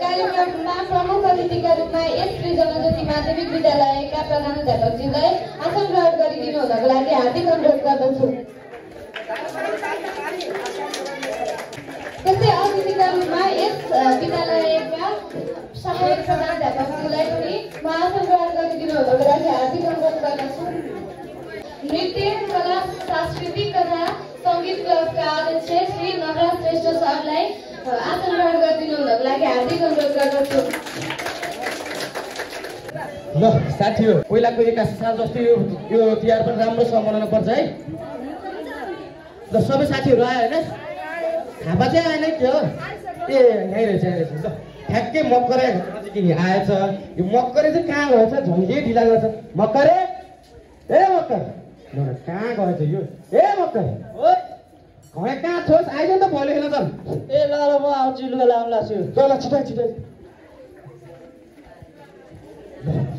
कार्यक्रममा प्रमुख अतिथिका रूपमा श्री जनज्योति माध्यमिक विद्यालयका प्रधानाध्यापकजीलाई आसन ग्रहण गरिदिनु हुनको लागि हार्दिक अनुरोध गर्दछु। त्यस्तै अतिथिका रूपमा यस विद्यालयका सहायक प्रधानाध्यापकजीलाई पनि म आसन ग्रहण गरिदिनु हुनको लागि हार्दिक अनुरोध गर्दछु। नृत्य कला सांस्कृतिक तथा सङ्गीत क्लबका अध्यक्ष श्री नवराज श्रेष्ठ सरलाई आसन ग्रहण गरिदिनु हुनको लागि हार्दिक अनुरोध गर्दछु। ल साथीहरु, पहिलाको एकासाथ जस्तै यो तिहार पनि राम्रोसँग मनाउनु पर्छ है। ल सबै साथीहरु आयो हैन? थापा चाहिँ आएन के हो? ए यही रहेछ ल ठ्याक्कै मक्करे आएछ। यो मक्करे चाहिँ कहाँ गएछ? झन्डै ढिला गर्छ। मक्करे ए मक्कर ल कहाँ गएछ यो? ए मक्कर ओइ घरे कहाँ छोस्? आइज नि त भोलि खेल्न चल। ए ल ल म आउँछु, लुगा लाउन लाग्छु। ल छिटै छिटै।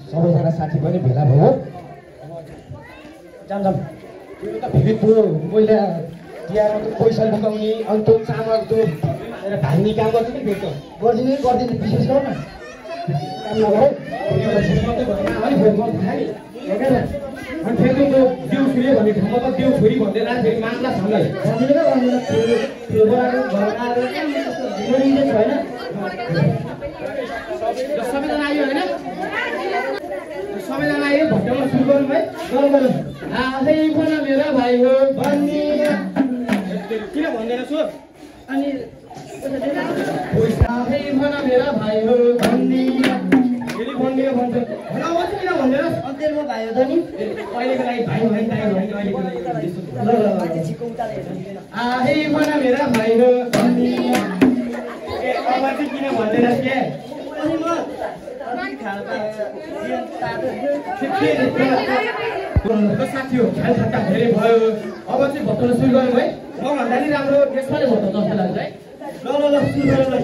सबैजना साथी पनि भेला भयो। जाम जाम। यो त फेरि त्यो मैले तिहारमा त पैसा बोकाउने अनि त्यो चामल त्यो मेरो भाइनी काम गर्छ नि फेरि त गरिदिनु विशेष गर न। काम नगर अनि फेरि म खाइ हेर अनि फेरि त्यो देउ फेरि भन्ने ठाउँमा त देउ फेरि भन्दैन फेरि माग्ला छलाई भन्दिनु के भन्दिनु त्यो बराको घर आएर गरिन्छ हैन। सबैजना आयो हैन? सबैजना आयो भट्टमा सुरु गरौँ है। गरौँ आफै भन मेरा भाइ हो भन्दिन। किन भन्दैन सो? अनि आफै भन मेरा भाइ हो भन्दिन। फेरि भन्दिन भन्छ भन किन भन्दैन? अन्तेर म भाइ हो त नि। अहिलेको लागि भाइ भाइ चाहियो भने अहिलेको लागि ल ल माथि छिको उताले हेर्नु। आफै भन मेरा भाइ हो भन्दिन। ए अब चाहिँ किन भन्दैन के? अनि म खाना जीवन तातो साथी हो खाल खट्टा धेरै भयो। अब चाहिँ भत्ताउन सुरु गरौँ है। मभन्दा नि राम्रो यसमा नै भत्ताउन जस्तो लाग्छ है। ल सुरु गरौँ है।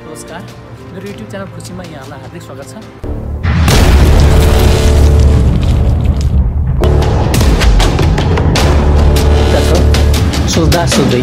नमस्कार, मेरो युट्युब च्यानल खुसीमा यहाँलाई हार्दिक स्वागत छ। सोच्दा सोच्दै